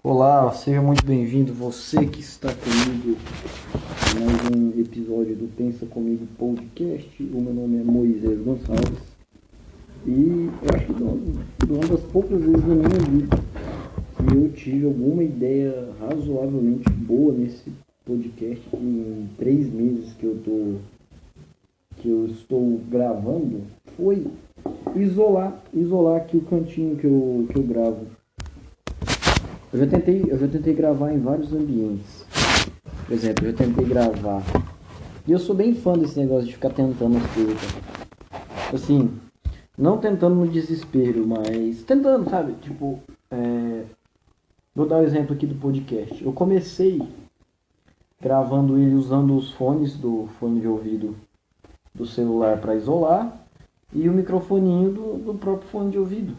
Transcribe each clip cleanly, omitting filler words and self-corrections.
Olá, seja muito bem-vindo, você que está comigo em mais um episódio do Pensa Comigo Podcast. O meu nome é Moisés Gonçalves e eu acho que uma das poucas vezes na minha vida que eu tive alguma ideia razoavelmente boa nesse podcast em 3 meses que eu estou gravando foi isolar aqui o cantinho que eu gravo. Eu já tentei gravar em vários ambientes. Por exemplo, eu já tentei gravar. E eu sou bem fã desse negócio de ficar tentando as coisas. Assim, não tentando no desespero, mas tentando, sabe? Tipo, vou dar o um exemplo aqui do podcast. Eu comecei gravando ele usando os fones do fone de ouvido do celular para isolar e o microfoninho do próprio fone de ouvido.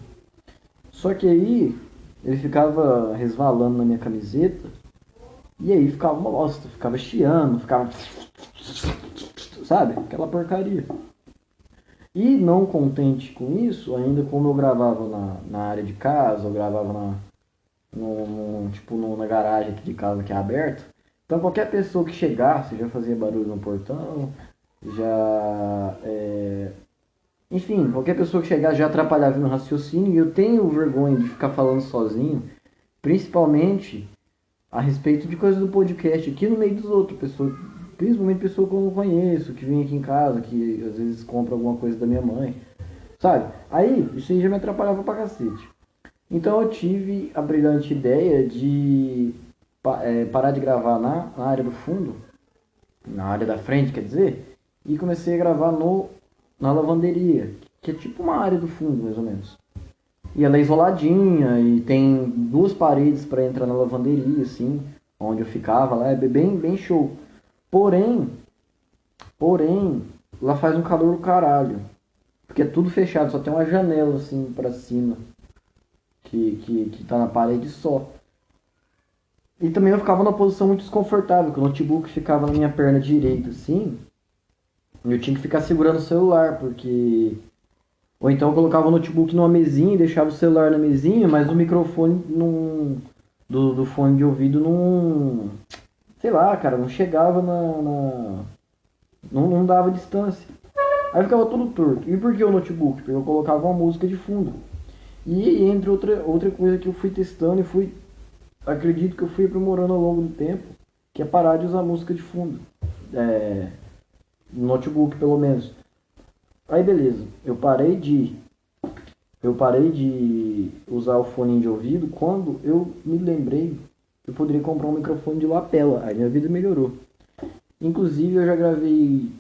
Só que aí ele ficava resvalando na minha camiseta e aí ficava uma bosta, ficava chiando, ficava. Sabe? Aquela porcaria. E não contente com isso, ainda como eu gravava na área de casa, eu gravava na garagem aqui de casa que é aberta, então qualquer pessoa que chegasse já fazia barulho no portão, já. Enfim, qualquer pessoa que chegasse já atrapalhava no raciocínio e eu tenho vergonha de ficar falando sozinho, principalmente a respeito de coisas do podcast aqui no meio dos outros, pessoas, principalmente pessoa que eu não conheço, que vem aqui em casa, que às vezes compra alguma coisa da minha mãe, sabe? Aí, isso aí já me atrapalhava pra cacete. Então eu tive a brilhante ideia de parar de gravar na área do fundo, na área da frente, quer dizer, e comecei a gravar na lavanderia, que é tipo uma área do fundo, mais ou menos. E ela é isoladinha e tem duas paredes para entrar na lavanderia, assim, onde eu ficava lá, é bem show. Porém, porém, lá faz um calor do caralho, porque é tudo fechado, só tem uma janela assim para cima que tá na parede só. E também eu ficava numa posição muito desconfortável, que o notebook ficava na minha perna direita, assim, e eu tinha que ficar segurando o celular, porque ou então eu colocava o notebook numa mesinha e deixava o celular na mesinha, mas o microfone do fone de ouvido não. Sei lá, cara, não chegava não dava distância. Aí ficava tudo torto. E por que o notebook? Porque eu colocava uma música de fundo. E entre outra coisa que eu fui testando e fui. Acredito que eu fui aprimorando ao longo do tempo, que é parar de usar música de fundo. É, no notebook pelo menos. Aí beleza, eu parei de usar o fone de ouvido quando eu me lembrei que eu poderia comprar um microfone de lapela. Aí minha vida melhorou. Inclusive eu já gravei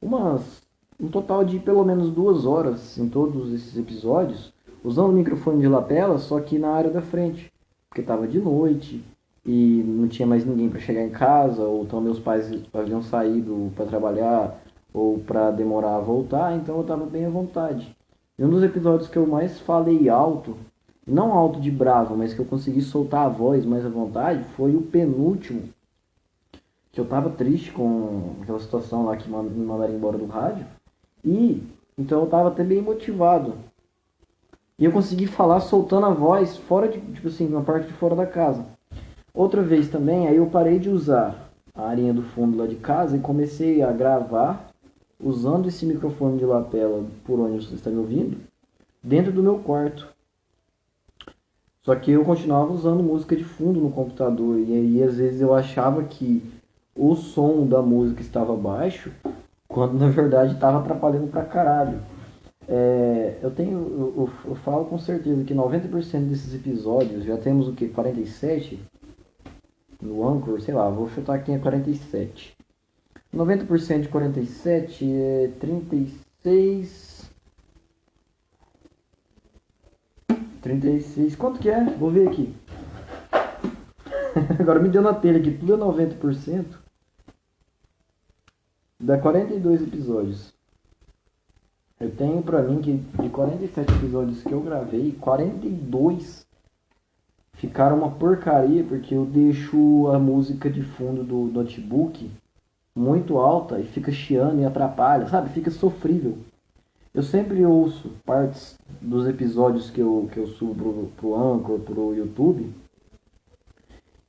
umas um total de pelo menos 2 horas em todos esses episódios, usando o microfone de lapela, só que na área da frente, porque estava de noite e não tinha mais ninguém para chegar em casa, ou então meus pais haviam saído para trabalhar ou para demorar a voltar, então eu estava bem à vontade. E um dos episódios que eu mais falei alto, não alto de bravo, mas que eu consegui soltar a voz mais à vontade, foi o penúltimo, que eu tava triste com aquela situação lá que me mandaram embora do rádio. E então eu tava até bem motivado. E eu consegui falar soltando a voz fora de, tipo assim, na parte de fora da casa. Outra vez também, aí eu parei de usar a arinha do fundo lá de casa e comecei a gravar usando esse microfone de lapela por onde você está me ouvindo, dentro do meu quarto. Só que eu continuava usando música de fundo no computador e aí às vezes eu achava que o som da música estava baixo, quando na verdade estava atrapalhando pra caralho. Eu falo com certeza que 90% desses episódios, já temos o que, 47 no Anchor, sei lá, vou chutar aqui em 47. 90% de 47 é 36. 36, quanto que é? Vou ver aqui. Agora me deu na telha aqui, tudo é 90%. Dá 42 episódios. Eu tenho pra mim que de 47 episódios que eu gravei, 42 ficaram uma porcaria porque eu deixo a música de fundo do notebook muito alta e fica chiando e atrapalha, sabe? Fica sofrível. Eu sempre ouço partes dos episódios que eu subo pro Anchor, pro YouTube,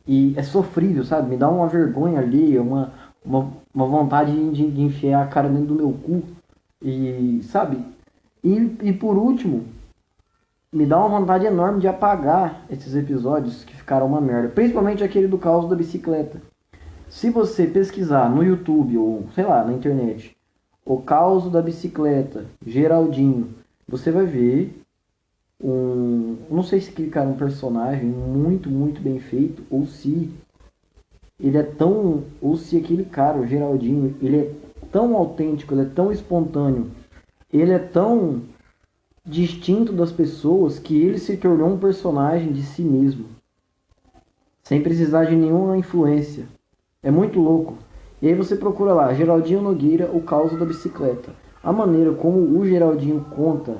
E é sofrível, sabe? Me dá uma vergonha ali, uma vontade de enfiar a cara dentro do meu cu. E, sabe? E por último, me dá uma vontade enorme de apagar esses episódios que ficaram uma merda. Principalmente aquele do caos da bicicleta. Se você pesquisar no YouTube ou, sei lá, na internet, o caos da bicicleta, Geraldinho, você vai ver não sei se aquele cara é um personagem muito, muito bem feito, ou se ele é tão. Ou se aquele cara, o Geraldinho, ele é tão autêntico, ele é tão espontâneo, ele é tão distinto das pessoas que ele se tornou um personagem de si mesmo, sem precisar de nenhuma influência. É muito louco. E aí você procura lá, Geraldinho Nogueira, o caos da bicicleta. A maneira como o Geraldinho conta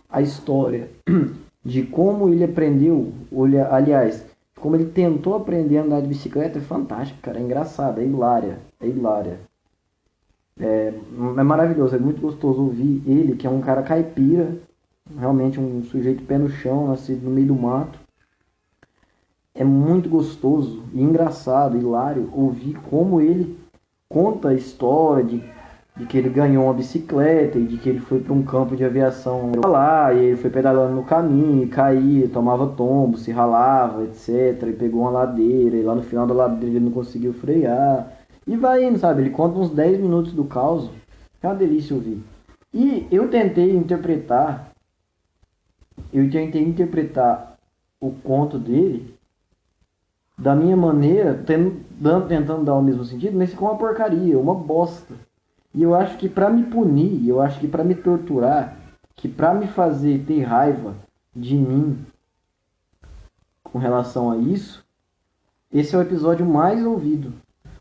a história de como ele aprendeu, aliás, como ele tentou aprender a andar de bicicleta é fantástico, cara. É engraçado, é hilária. É hilária. É maravilhoso, é muito gostoso ouvir ele, que é um cara caipira, realmente um sujeito pé no chão, nascido no meio do mato. É muito gostoso e engraçado, hilário, ouvir como ele conta a história de que ele ganhou uma bicicleta e de que ele foi para um campo de aviação lá, e ele foi pedalando no caminho, e caía, tomava tombo, se ralava, etc. E pegou uma ladeira, e lá no final da ladeira ele não conseguiu frear. E vai indo, sabe? Ele conta uns 10 minutos do caos. É uma delícia ouvir. E eu tentei interpretar o conto dele da minha maneira, tentando dar o mesmo sentido, mas ficou uma porcaria, uma bosta. E eu acho que pra me punir, eu acho que pra me torturar, que pra me fazer ter raiva de mim com relação a isso, esse é o episódio mais ouvido.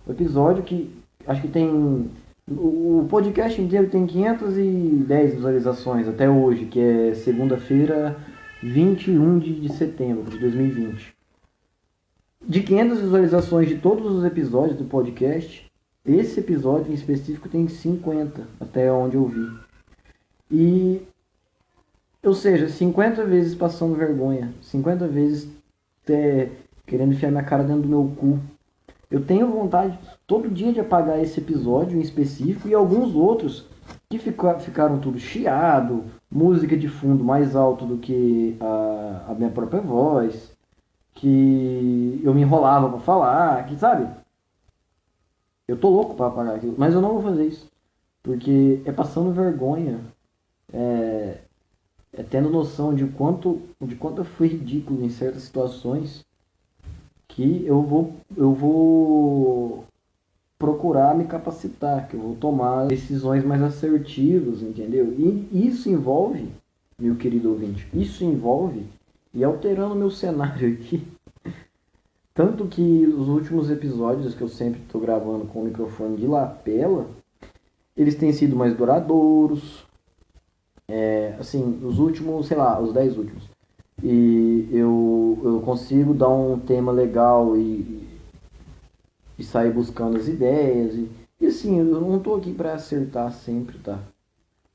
O episódio que acho que tem. O podcast inteiro tem 510 visualizações até hoje, que é segunda-feira, 21 de setembro de 2020. De 500 visualizações de todos os episódios do podcast, esse episódio em específico tem 50, até onde eu vi. E, ou seja, 50 vezes passando vergonha, 50 vezes querendo enfiar minha cara dentro do meu cu. Eu tenho vontade todo dia de apagar esse episódio em específico e alguns outros que ficaram tudo chiado, música de fundo mais alto do que a minha própria voz, que eu me enrolava pra falar, que sabe? Eu tô louco pra apagar aquilo, mas eu não vou fazer isso. Porque é passando vergonha, é tendo noção de quanto eu fui ridículo em certas situações, que eu vou procurar me capacitar, que eu vou tomar decisões mais assertivas, entendeu? E isso envolve, meu querido ouvinte, isso envolve e alterando meu cenário aqui. Tanto que os últimos episódios que eu sempre estou gravando com o microfone de lapela, eles têm sido mais duradouros. Assim, os últimos, sei lá, os 10 últimos. E eu consigo dar um tema legal e sair buscando as ideias. E assim, eu não estou aqui para acertar sempre, tá?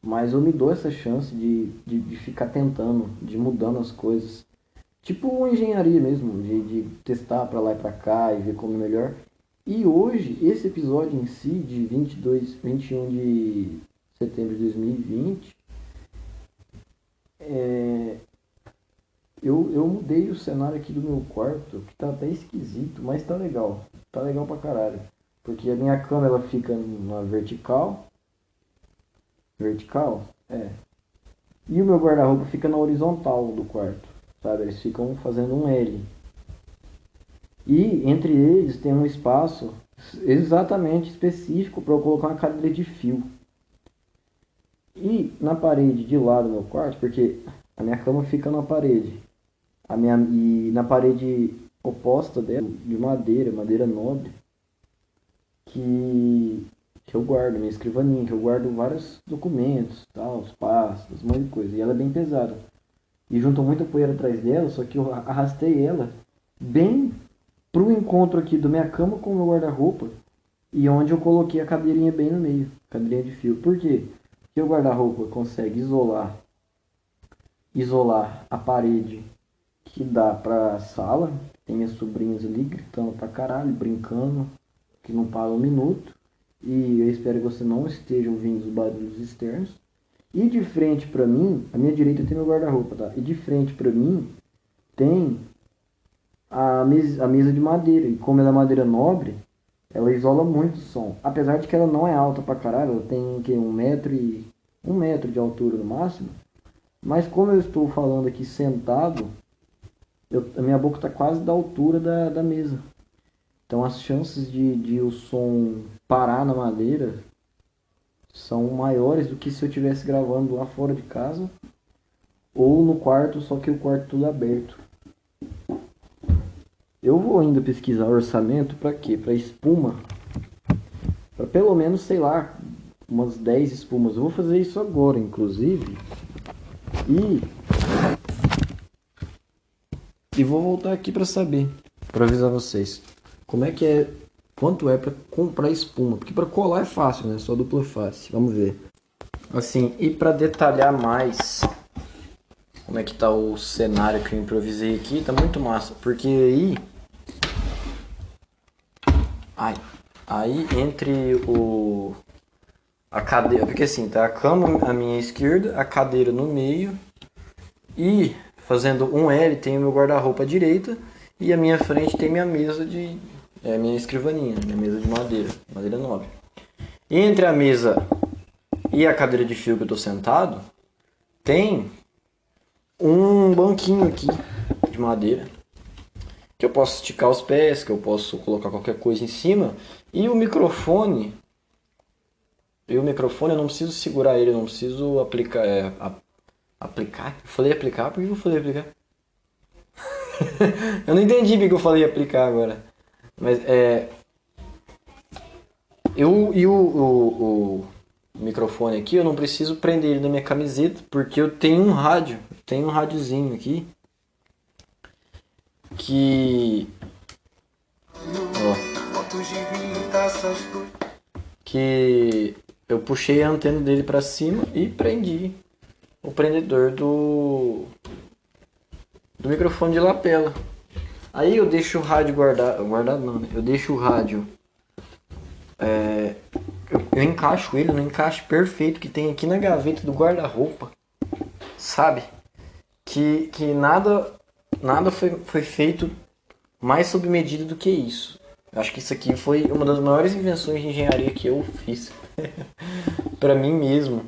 Mas eu me dou essa chance de ficar tentando, de mudando as coisas. Tipo uma engenharia mesmo, de testar para lá e para cá e ver como é melhor. E hoje, esse episódio em si, de 21 de setembro de 2020, eu mudei o cenário aqui do meu quarto, que tá até esquisito, mas tá legal. Tá legal pra caralho. Porque a minha cama ela fica na vertical. Vertical? É. E o meu guarda-roupa fica na horizontal do quarto. Sabe? Eles ficam fazendo um L. E entre eles tem um espaço exatamente específico para eu colocar uma cadeira de fio. E na parede de lado do meu quarto, porque a minha cama fica na parede. E na parede oposta dela, de madeira, madeira nobre, que, que eu guardo, minha escrivaninha, que eu guardo vários documentos, tal, os passos, um monte de coisa. E ela é bem pesada. E juntou muita poeira atrás dela, só que eu arrastei ela bem pro encontro aqui do minha cama com o meu guarda-roupa e onde eu coloquei a cadeirinha bem no meio, cadeirinha de fio. Por quê? Porque o guarda-roupa consegue isolar a parede que dá pra sala. Tem minhas sobrinhas ali gritando pra caralho, brincando, que não para um minuto. E eu espero que você não esteja ouvindo os barulhos externos. E de frente pra mim, à minha direita tem meu guarda-roupa, tá? E de frente pra mim tem a mesa de madeira. E como ela é madeira nobre, ela isola muito o som. Apesar de que ela não é alta pra caralho, ela tem que, um metro de altura no máximo. Mas como eu estou falando aqui sentado, a minha boca está quase da altura da mesa. Então as chances de o som parar na madeira são maiores do que se eu estivesse gravando lá fora de casa ou no quarto, só que o quarto tudo aberto. Eu vou ainda pesquisar orçamento para quê? Para espuma. Para pelo menos, sei lá, umas 10 espumas. Eu vou fazer isso agora, inclusive. E vou voltar aqui para saber, para avisar vocês. Como é que é, quanto é para comprar espuma? Porque para colar é fácil, né? Só dupla face. Vamos ver. Assim, e para detalhar mais como é que tá o cenário que eu improvisei aqui, tá muito massa, porque aí entre a cadeira, porque assim, tá a cama à minha esquerda, a cadeira no meio e fazendo um L tem o meu guarda-roupa à direita e à minha frente tem minha mesa minha escrivaninha, minha mesa de madeira nobre. E entre a mesa e a cadeira de fio que eu tô sentado, tem um banquinho aqui de madeira que eu posso esticar os pés, que eu posso colocar qualquer coisa em cima. E o microfone eu não preciso segurar ele, eu não preciso aplicar. Aplicar? Eu falei aplicar? Por que eu falei aplicar? Eu não entendi porque eu falei aplicar agora. Mas o microfone aqui, eu não preciso prender ele na minha camiseta, porque eu tenho um rádio. Tem um rádiozinho aqui que que eu puxei a antena dele para cima e prendi o prendedor do microfone de lapela. Aí eu deixo o rádio guardado não, né? Eu deixo o rádio eu encaixo ele no encaixe perfeito que tem aqui na gaveta do guarda-roupa, sabe? Que nada foi feito mais sob medida do que isso. Eu acho que isso aqui foi uma das maiores invenções de engenharia que eu fiz para mim mesmo,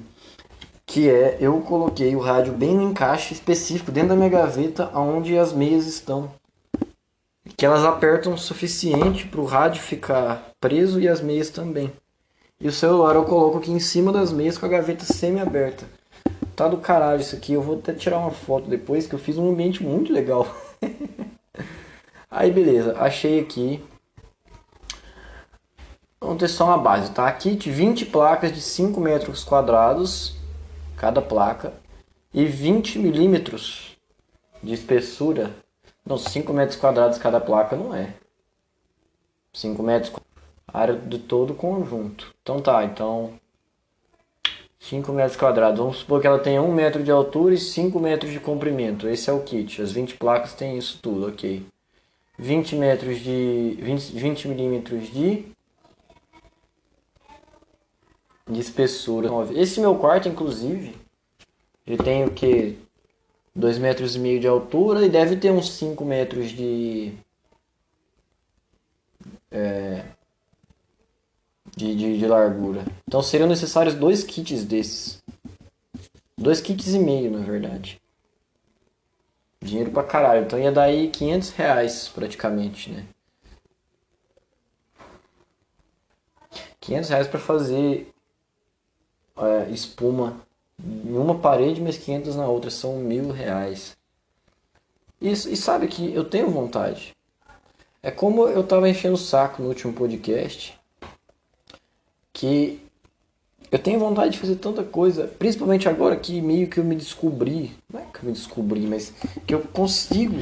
que eu coloquei o rádio bem no encaixe específico dentro da minha gaveta onde as meias estão, que elas apertam o suficiente para o rádio ficar preso e as meias também. E o celular eu coloco aqui em cima das meias com a gaveta semi-aberta. Tá do caralho isso aqui, eu vou até tirar uma foto depois, que eu fiz um ambiente muito legal. Aí beleza, achei aqui. Vamos ter só uma base, tá? Kit 20 placas de 5 metros quadrados, cada placa, e 20 milímetros de espessura. Não, 5 metros quadrados cada placa não é. 5 metros área de todo o conjunto. Então tá, 5 metros quadrados. Vamos supor que ela tenha 1 metro de altura e 5 metros de comprimento. Esse é o kit. As 20 placas têm isso tudo, ok. 20 milímetros de espessura. Esse meu quarto, inclusive, ele tem o que? 2,5 metros de altura e deve ter uns 5 metros de largura. Então seriam necessários 2 kits desses. 2 kits e meio, na verdade. Dinheiro pra caralho. Então ia dar aí R$500 praticamente, né? R$500 pra fazer espuma em uma parede, mas 500 na outra. São R$1.000. E sabe que eu tenho vontade. É como eu tava enchendo o saco no último podcast, que eu tenho vontade de fazer tanta coisa, principalmente agora que meio que eu me descobri, não é que eu me descobri, mas que eu consigo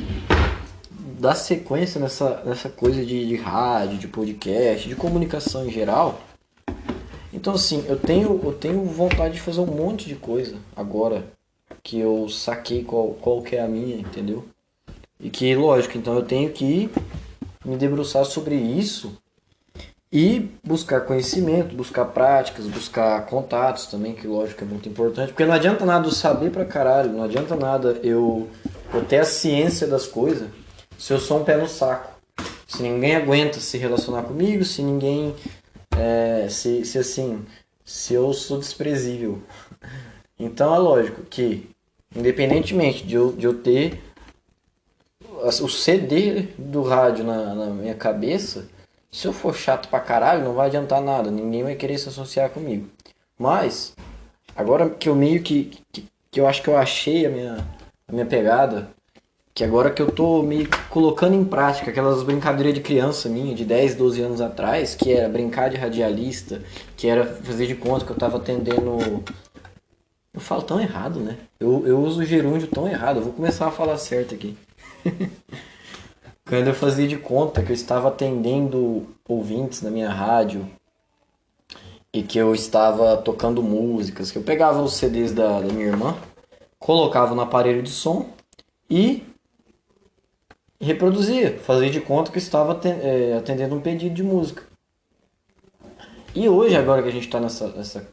dar sequência nessa coisa de rádio, de podcast, de comunicação em geral. Então assim, eu tenho vontade de fazer um monte de coisa agora que eu saquei qual que é a minha, entendeu? E que, lógico, então eu tenho que me debruçar sobre isso e buscar conhecimento, buscar práticas, buscar contatos também, que lógico é muito importante. Porque não adianta nada eu saber pra caralho, não adianta nada eu ter a ciência das coisas se eu sou um pé no saco. Se ninguém aguenta se relacionar comigo, se ninguém. Se assim. Se eu sou desprezível. Então é lógico que, independentemente de eu ter o CD do rádio na minha cabeça, se eu for chato pra caralho, não vai adiantar nada. Ninguém vai querer se associar comigo. Mas, agora que eu meio que eu acho que eu achei a minha pegada, que agora que eu tô meio que colocando em prática aquelas brincadeiras de criança minha, de 10, 12 anos atrás, que era brincar de radialista, que era fazer de conta que eu tava atendendo. Eu falo tão errado, né? Eu uso o gerúndio tão errado, eu vou começar a falar certo aqui. Quando eu fazia de conta que eu estava atendendo ouvintes na minha rádio e que eu estava tocando músicas, que eu pegava os CDs da minha irmã, colocava no aparelho de som e reproduzia, fazia de conta que eu estava atendendo um pedido de música. E hoje, agora que a gente está nessa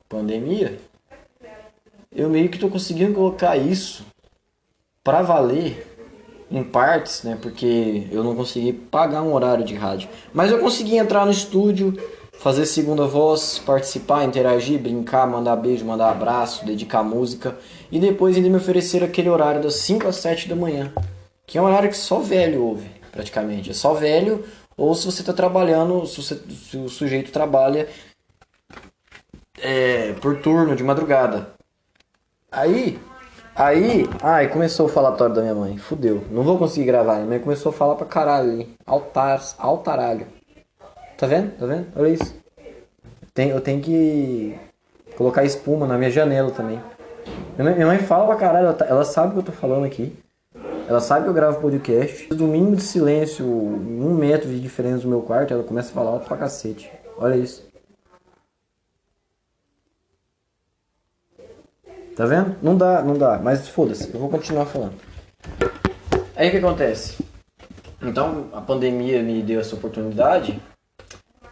pandemia, eu meio que estou conseguindo colocar isso para valer em partes, né? Porque eu não consegui pagar um horário de rádio. Mas eu consegui entrar no estúdio, fazer segunda voz, participar, interagir, brincar, mandar beijo, mandar abraço, dedicar música. E depois ainda me oferecer aquele horário das 5 às 7 da manhã. Que é um horário que só velho ouve, praticamente. É só velho, ou se você está trabalhando, se o sujeito trabalha por turno, de madrugada. Aí começou o falatório da minha mãe. Fudeu, não vou conseguir gravar. Minha mãe começou a falar pra caralho ali. Altaralho. Tá vendo? Tá vendo? Olha isso. Eu tenho que colocar espuma na minha janela também. Minha mãe fala pra caralho, ela sabe o que eu tô falando aqui. Ela sabe que eu gravo podcast. Do mínimo de silêncio, 1 metro de diferença do meu quarto, ela começa a falar alto pra cacete. Olha isso. Tá vendo? Não dá. Mas foda-se, eu vou continuar falando. Aí o que acontece? Então a pandemia me deu essa oportunidade.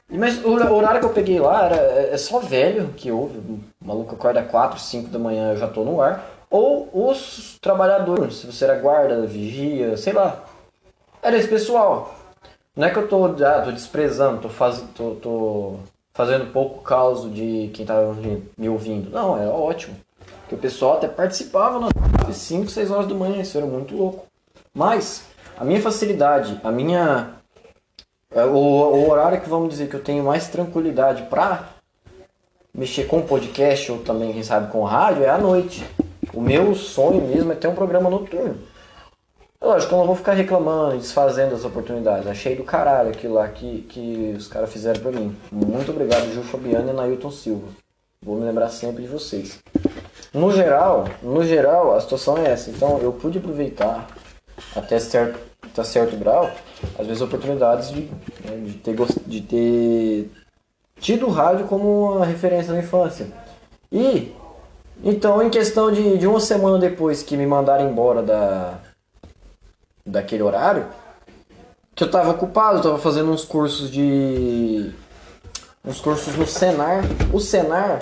Mas o horário que eu peguei lá é só velho que ouve. O maluco acorda 4, 5 da manhã, eu já tô no ar. Ou os trabalhadores, se você era guarda, vigia, sei lá. Era esse pessoal. Não é que eu tô desprezando, tô fazendo pouco caso de quem tava me ouvindo. Não, era ótimo. Porque o pessoal até participava nas 5, 6 horas da manhã, isso era muito louco. Mas a minha facilidade, o horário que vamos dizer que eu tenho mais tranquilidade pra mexer com podcast ou também, quem sabe, com rádio é à noite. O meu sonho mesmo é ter um programa noturno. Lógico que eu não vou ficar reclamando e desfazendo as oportunidades. Achei do caralho aquilo lá que os caras fizeram pra mim. Muito obrigado, Gil Fabiano e Nailton Silva. Vou me lembrar sempre de vocês. No geral, a situação é essa. Então eu pude aproveitar até certo grau, às vezes, oportunidades de ter tido o rádio como uma referência na infância. E então, em questão de 1 semana depois que me mandaram embora daquele horário, que eu estava ocupado, eu estava fazendo uns cursos no Senar. O Senar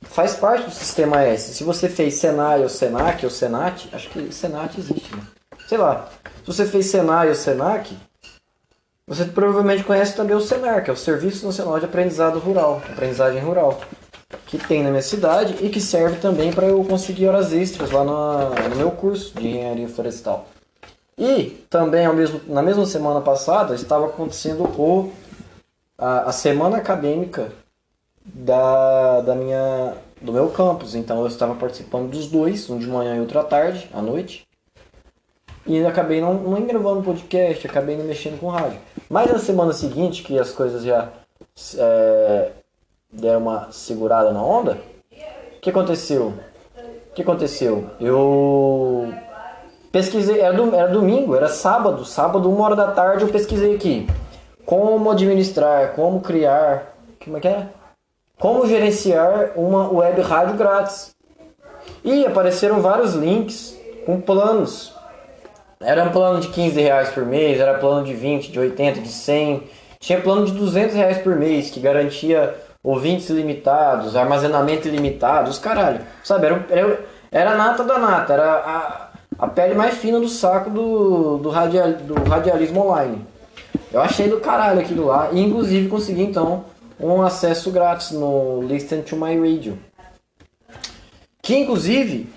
faz parte do Sistema S. Se você fez Senai ou Senac ou Senat, acho que Senat existe, né? Sei lá. Se você fez Senai ou Senac, você provavelmente conhece também o Senar, que é o Serviço Nacional de Aprendizado Rural, Aprendizagem Rural, que tem na minha cidade e que serve também para eu conseguir horas extras lá no meu curso de Engenharia Florestal. E também na mesma semana passada estava acontecendo a semana acadêmica do meu campus. Então eu estava participando dos dois, um de manhã e outro à tarde, à noite. E acabei não gravando podcast, acabei não mexendo com rádio. Mas na semana seguinte, que as coisas já deram uma segurada na onda, o que aconteceu? Eu pesquisei, era domingo, era sábado, 1 hora da tarde eu pesquisei aqui. Como administrar, como criar, como é que era? Como gerenciar uma web rádio grátis. E apareceram vários links com planos Era um plano de R$ 15 por mês, era plano de 20, de 80, de 100. Tinha plano de R$ 200 por mês, que garantia ouvintes ilimitados, armazenamento ilimitado, os caralho. Sabe, era a nata da nata, era a pele mais fina do saco do radialismo online. Eu achei do caralho aquilo lá, e inclusive consegui então um acesso grátis no Listen to My Radio. Que inclusive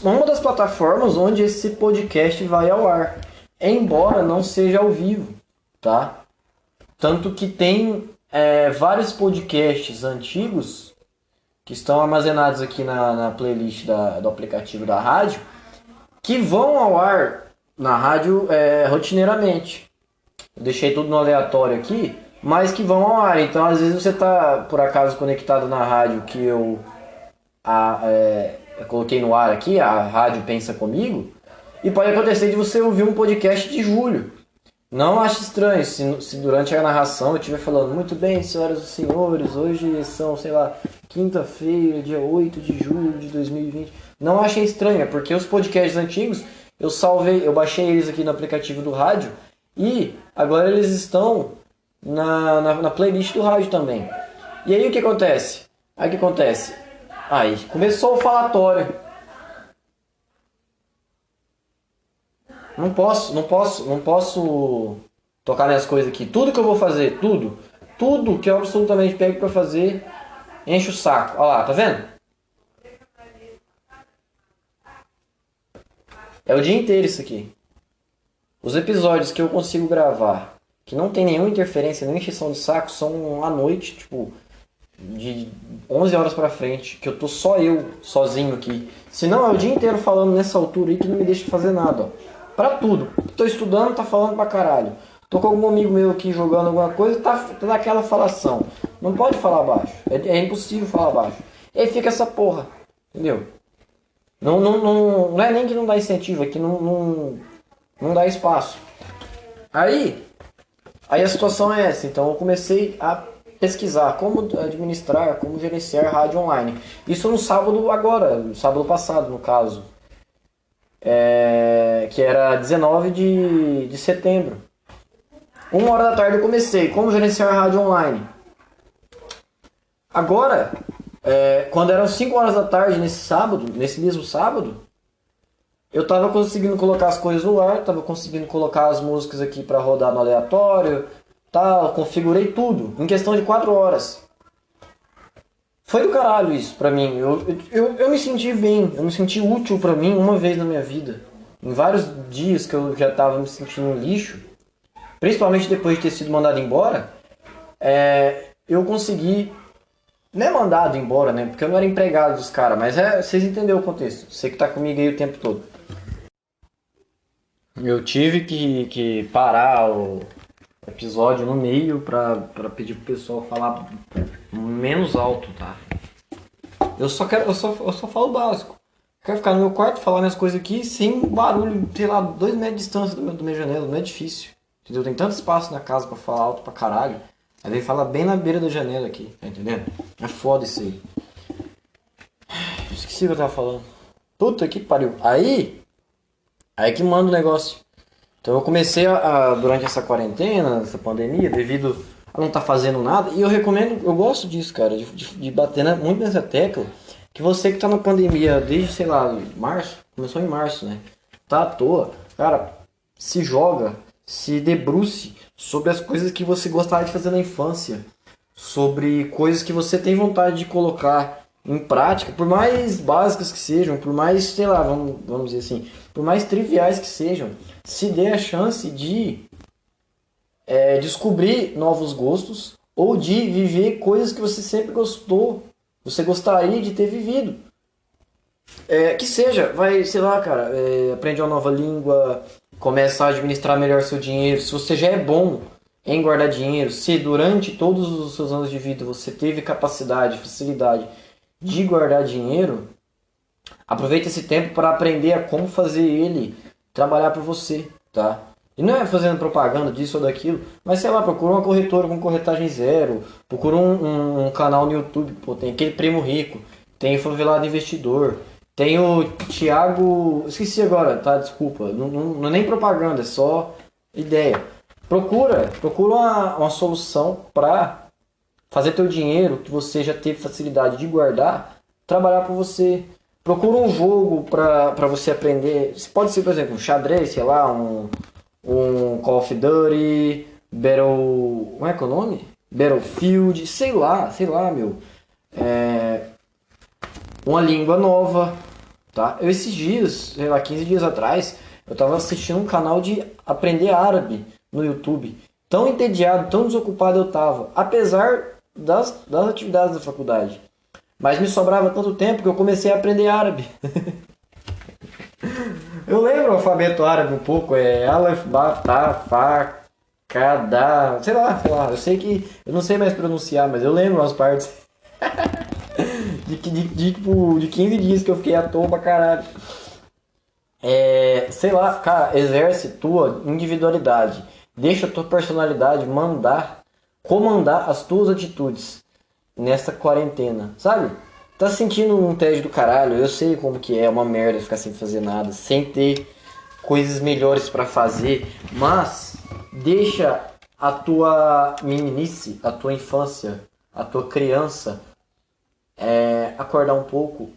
uma das plataformas onde esse podcast vai ao ar, embora não seja ao vivo, tá? Tanto que tem vários podcasts antigos que estão armazenados aqui na playlist do aplicativo da rádio, que vão ao ar na rádio rotineiramente. Eu deixei tudo no aleatório aqui, mas que vão ao ar. Então, às vezes você está, por acaso, conectado na rádio que eu coloquei no ar aqui, a Rádio Pensa Comigo, e pode acontecer de você ouvir um podcast de julho. Não ache estranho se durante a narração eu estiver falando muito bem, senhoras e senhores, hoje são, sei lá, quinta-feira, dia 8 de julho de 2020. Não achei estranho, é porque os podcasts antigos eu baixei eles aqui no aplicativo do rádio e agora eles estão na playlist do rádio também. E aí o que acontece? Aí começou o falatório. Não posso tocar nessas coisas aqui. Tudo que eu vou fazer, tudo que eu absolutamente pego pra fazer, enche o saco. Olha lá, tá vendo? É o dia inteiro isso aqui. Os episódios que eu consigo gravar, que não tem nenhuma interferência, nem encheção de saco, são à noite, tipo, de 11 horas pra frente, que eu tô só eu, sozinho aqui. Se não, é o dia inteiro falando nessa altura aí que não me deixa fazer nada, ó. Pra tudo. Tô estudando, tá falando pra caralho. Tô com algum amigo meu aqui jogando alguma coisa, tá naquela falação. Não pode falar baixo. É impossível falar baixo. E aí fica essa porra. Entendeu? Não é nem que não dá incentivo, é que não dá espaço. Aí a situação é essa. Então eu comecei a pesquisar como administrar, como gerenciar rádio online. Isso no sábado agora, no sábado passado no caso. Que era 19 de setembro. 1h da tarde eu comecei. Como gerenciar rádio online? Agora, quando eram 5 horas da tarde nesse mesmo sábado, eu tava conseguindo colocar as coisas no ar, tava conseguindo colocar as músicas aqui para rodar no aleatório, tal, configurei tudo em questão de 4 horas. Foi do caralho isso pra mim. Eu me senti bem, eu me senti útil pra mim uma vez na minha vida. Em vários dias que eu já tava me sentindo um lixo, principalmente depois de ter sido mandado embora, eu consegui. Não é mandado embora, né? Porque eu não era empregado dos caras, mas vocês entenderam o contexto. Você que tá comigo aí o tempo todo. Eu tive que parar o episódio no meio pra pedir pro pessoal falar menos alto, tá? Eu só falo o básico. Eu quero ficar no meu quarto, falar minhas coisas aqui sem barulho, sei lá, 2 metros de distância do minha janela. Não é difícil. Entendeu? Tem tanto espaço na casa pra falar alto pra caralho. Aí vem falar bem na beira da janela aqui, tá entendendo? É foda isso aí. Esqueci o que eu tava falando. Puta que pariu. Aí que manda o negócio. Então eu comecei durante essa quarentena, essa pandemia, devido a não estar fazendo nada. E eu recomendo, eu gosto disso, cara, de bater muito nessa tecla. Que você que tá na pandemia desde, sei lá, março, começou em março, né? Tá à toa, cara, se joga, se debruce sobre as coisas que você gostava de fazer na infância. Sobre coisas que você tem vontade de colocar em prática, por mais básicas que sejam, por mais, sei lá, vamos dizer assim, por mais triviais que sejam, se dê a chance de descobrir novos gostos ou de viver coisas que você sempre gostou, você gostaria de ter vivido. Que seja, vai, sei lá, cara, aprende uma nova língua, começa a administrar melhor seu dinheiro. Se você já é bom em guardar dinheiro, se durante todos os seus anos de vida você teve capacidade, facilidade de guardar dinheiro, aproveita esse tempo para aprender a como fazer ele trabalhar para você, tá? E não é fazendo propaganda disso ou daquilo, mas sei lá, procura uma corretora com corretagem zero, procura um canal no YouTube, pô, tem aquele Primo Rico, tem o Favelado Investidor, Tem o Thiago. Esqueci agora, tá? Desculpa. Não é nem propaganda, é só ideia. Procura uma solução para fazer teu dinheiro que você já teve facilidade de guardar, trabalhar para você. Procura um jogo para você aprender. Pode ser, por exemplo, um xadrez, sei lá, um Call of Duty, Battle. Como é que é o nome? Battlefield, sei lá, meu. Uma língua nova, tá? Eu esses dias, sei lá, 15 dias atrás, eu tava assistindo um canal de aprender árabe no YouTube. Tão entediado, tão desocupado eu tava, apesar das atividades da faculdade. Mas me sobrava tanto tempo que eu comecei a aprender árabe. Eu lembro o alfabeto árabe um pouco, Aleph, Ba, Ta, Fa, Ka, Da, sei lá. Eu sei que, eu não sei mais pronunciar, mas eu lembro as partes. De 15 dias que eu fiquei à toa pra caralho. Sei lá, cara, exerce tua individualidade. Deixa a tua personalidade comandar as tuas atitudes nessa quarentena, sabe? Tá sentindo um tédio do caralho? Eu sei como que é uma merda ficar sem fazer nada, sem ter coisas melhores pra fazer, mas deixa a tua meninice, a tua infância, a tua criança acordar um pouco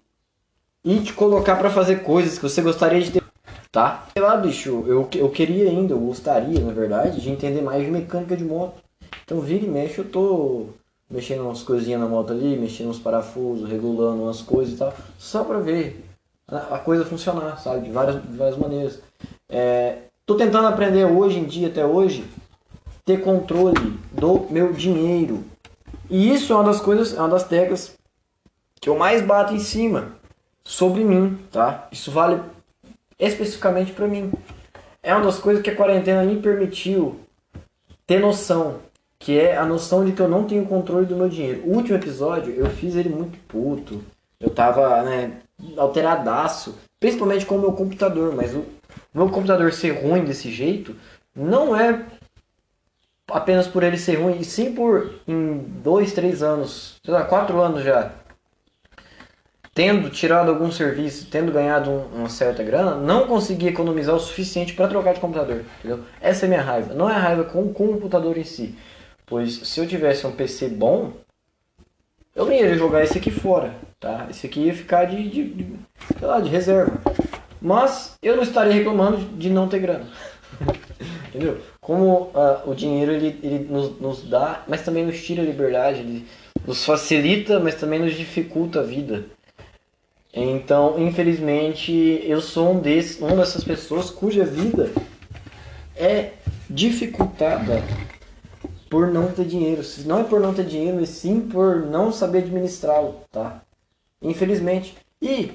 e te colocar pra fazer coisas que você gostaria de ter, tá? Sei lá, bicho, eu queria ainda, eu gostaria, na verdade, de entender mais de mecânica de moto. Então, vira e mexe, eu tô mexendo umas coisinhas na moto ali, mexendo uns parafusos, regulando umas coisas e tal, só pra ver a coisa funcionar, sabe? De várias maneiras. Tô tentando aprender hoje em dia, até hoje, ter controle do meu dinheiro. E isso é uma das coisas, é uma das teclas que eu mais bato em cima sobre mim, tá? Isso vale especificamente pra mim. É uma das coisas que a quarentena me permitiu ter noção, que é a noção de que eu não tenho controle do meu dinheiro. O último episódio, eu fiz ele muito puto. Eu tava, alteradaço, principalmente com o meu computador, mas o meu computador ser ruim desse jeito não é apenas por ele ser ruim, e sim por em 2, 3 anos, sei lá, 4 anos já, tendo tirado algum serviço, tendo ganhado uma certa grana, não consegui economizar o suficiente para trocar de computador, entendeu? Essa é a minha raiva. Não é a raiva com o computador em si, pois se eu tivesse um PC bom, eu não ia jogar esse aqui fora, tá? Esse aqui ia ficar sei lá, de reserva. Mas eu não estaria reclamando de não ter grana. Entendeu? Como o dinheiro ele nos dá, mas também nos tira a liberdade, ele nos facilita, mas também nos dificulta a vida. Então, infelizmente, eu sou uma dessas pessoas cuja vida é dificultada por não ter dinheiro. Não é por não ter dinheiro, mas sim por não saber administrá-lo, tá? Infelizmente. E,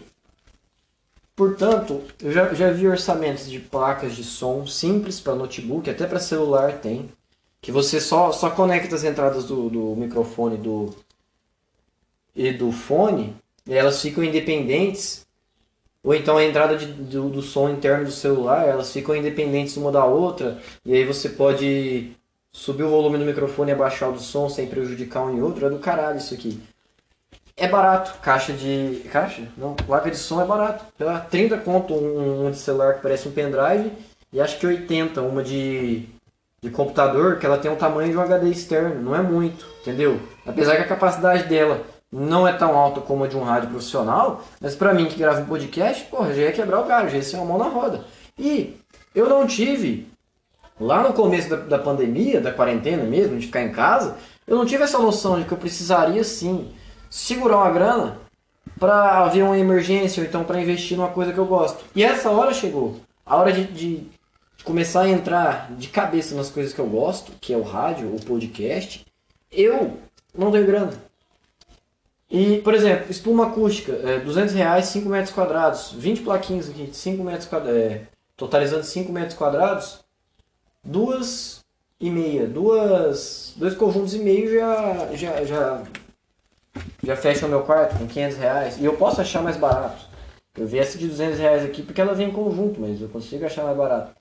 portanto, eu já vi orçamentos de placas de som simples para notebook, até para celular tem, que você só conecta as entradas do microfone e do fone, e elas ficam independentes, ou então a entrada do som interno do celular, elas ficam independentes uma da outra, e aí você pode subir o volume do microfone e abaixar o do som sem prejudicar um e outro. É do caralho isso aqui. É barato, placa de som é barato. Pela 30 conto um de celular que parece um pendrive, e acho que 80 uma de computador, que ela tem o tamanho de um HD externo, não é muito, entendeu? Apesar que a capacidade dela não é tão alta como a de um rádio profissional, mas pra mim que grava um podcast, porra, já ia quebrar o galho, já ia ser uma mão na roda. E eu não tive, lá no começo da pandemia, da quarentena mesmo, de ficar em casa, eu não tive essa noção de que eu precisaria sim segurar uma grana pra haver uma emergência, ou então pra investir numa coisa que eu gosto. E essa hora chegou, a hora de começar a entrar de cabeça nas coisas que eu gosto, que é o rádio, o podcast. Eu não tenho grana. E, por exemplo, espuma acústica, R$200, 5 metros quadrados, 20 plaquinhas aqui, 5 metros quadrados, totalizando 5 metros quadrados, 2,5, dois conjuntos e meio já fecham o meu quarto com R$500. E eu posso achar mais barato. Eu vi essa de R$200 aqui porque ela vem em conjunto, mas eu consigo achar mais barato.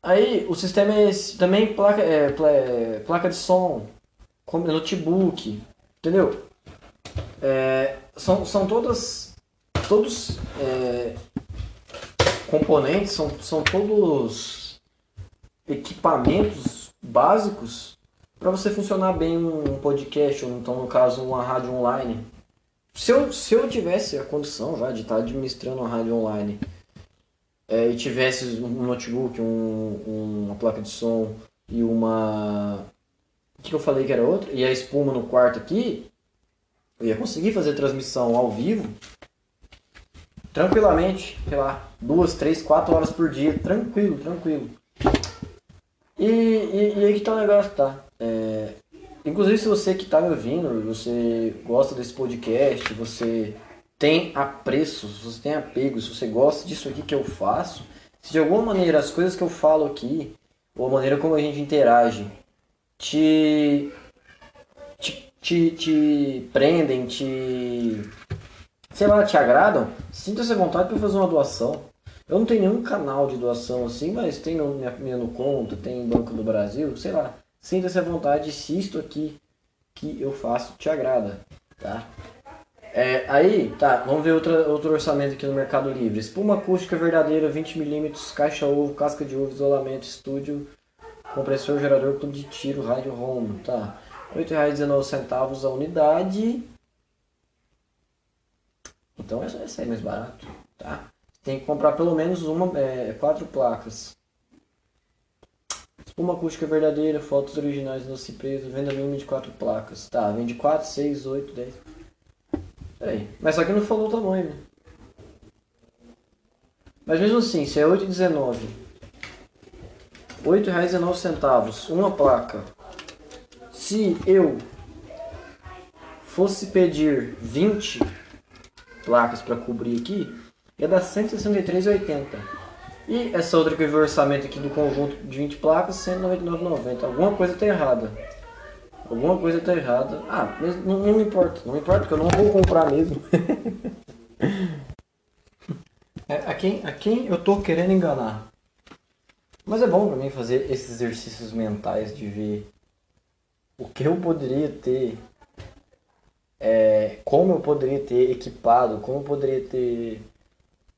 Aí o sistema é esse, também placa de som, notebook, entendeu? São todas todos componentes, são todos equipamentos básicos para você funcionar bem um podcast, ou então no caso uma rádio online. Se eu tivesse a condição já de estar administrando uma rádio online e tivesse um notebook, uma placa de som e uma... O que eu falei que era outra? E a espuma no quarto aqui, eu ia conseguir fazer transmissão ao vivo tranquilamente, sei lá, 2, 3, 4 horas por dia, tranquilo. E aí que tá o negócio, tá? Inclusive, se você que tá me ouvindo, você gosta desse podcast, você tem apreço, se você tem apego, se você gosta disso aqui que eu faço, se de alguma maneira as coisas que eu falo aqui, ou a maneira como a gente interage, te prendem, sei lá, te agradam, sinta-se à vontade para fazer uma doação. Eu não tenho nenhum canal de doação assim, mas tem minha no Conta, tem Banco do Brasil, sei lá. Sinta-se à vontade se isto aqui que eu faço te agrada, tá? Aí, tá, vamos ver outro orçamento aqui no Mercado Livre. Espuma acústica verdadeira, 20mm, caixa ovo, casca de ovo, isolamento, estúdio, compressor, gerador, tubo de tiro, rádio home, tá? R$ 8,19 a unidade. Então essa é mais barato, tá? Tem que comprar pelo menos 4 placas. Espuma acústica verdadeira, fotos originais da empresa, venda mínima de 4 placas. Tá, vende 4, 6, 8, 10. Peraí, mas só que não falou o tamanho, né? Mas mesmo assim, se é 8,19, R$ 8,19, uma placa. Se eu fosse pedir 20 placas para cobrir aqui, ia dar R$ 163,80. E essa outra que eu vi o orçamento aqui do conjunto de 20 placas, R$ 199,90. Alguma coisa tá errada. Ah, mas não me importa. Não me importa, porque eu não vou comprar mesmo. A quem eu tô querendo enganar. Mas é bom pra mim fazer esses exercícios mentais de ver o que eu poderia ter, como eu poderia ter equipado, como eu poderia ter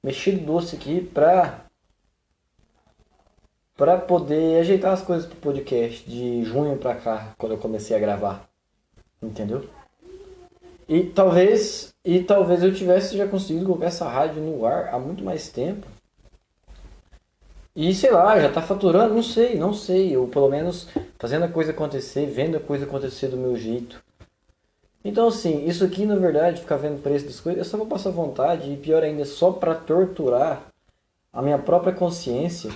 mexido doce aqui pra poder ajeitar as coisas pro podcast de junho pra cá, quando eu comecei a gravar. Entendeu? E talvez eu tivesse já conseguido colocar essa rádio no ar há muito mais tempo. E sei lá, já tá faturando, não sei. Ou pelo menos fazendo a coisa acontecer, vendo a coisa acontecer do meu jeito. Então assim, isso aqui na verdade, ficar vendo o preço das coisas, é só pra passar vontade. E pior ainda, é só pra torturar a minha própria consciência.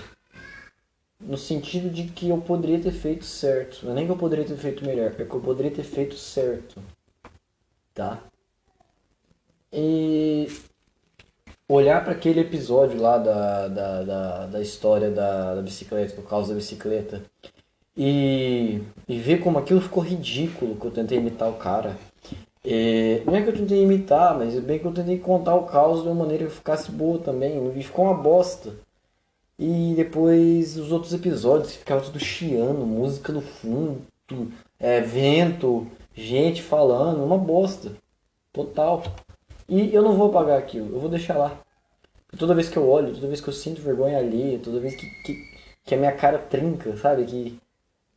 No sentido de que eu poderia ter feito certo. Não é nem que eu poderia ter feito melhor, é que eu poderia ter feito certo. Tá? E olhar para aquele episódio lá da história da bicicleta, do caos da bicicleta, e ver como aquilo ficou ridículo, que eu tentei imitar o cara. Não é que eu tentei imitar, mas é bem que eu tentei contar o caos de uma maneira que ficasse boa também, e ficou uma bosta. E depois os outros episódios que ficava tudo chiando, música no fundo, vento, gente falando, uma bosta. Total. E eu não vou apagar aquilo, eu vou deixar lá. Toda vez que eu olho, toda vez que eu sinto vergonha ali, toda vez que a minha cara trinca, sabe? Que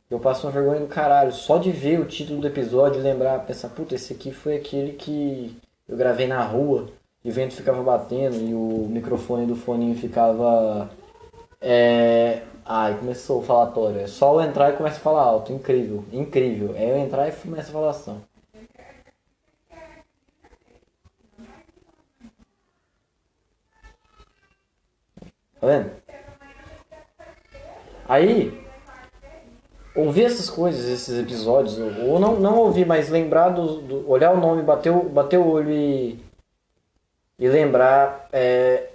eu passo uma vergonha do caralho. Só de ver o título do episódio e lembrar, pensar, puta, esse aqui foi aquele que eu gravei na rua, e o vento ficava batendo e o microfone do foninho ficava... Ai, começou o falatório. É só eu entrar e começar a falar alto. Incrível, incrível. É eu entrar e começa a falação. Tá vendo? Aí, ouvir essas coisas, esses episódios, ou não ouvir, mas lembrar olhar o nome, bater o olho e lembrar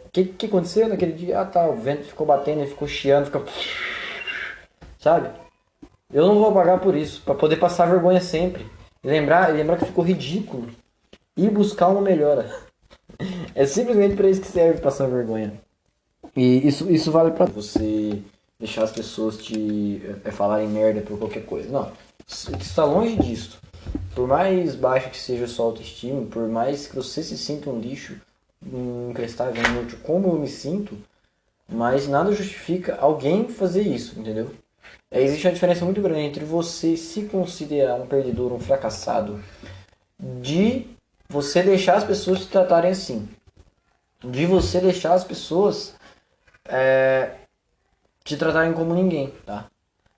o que aconteceu naquele dia. Ah tá, o vento ficou batendo, ele ficou chiando, sabe? Eu não vou pagar por isso, para poder passar vergonha sempre. E lembrar que ficou ridículo e buscar uma melhora. É simplesmente para isso que serve passar vergonha. E isso vale para você deixar as pessoas te falarem merda por qualquer coisa. Não, está longe disso. Por mais baixo que seja a sua autoestima, por mais que você se sinta um lixo, me encrestar vendo como eu me sinto, mas nada justifica alguém fazer isso, entendeu? Existe uma diferença muito grande entre você se considerar um perdedor, um fracassado, de você deixar as pessoas te tratarem assim. De você deixar as pessoas te tratarem como ninguém, tá?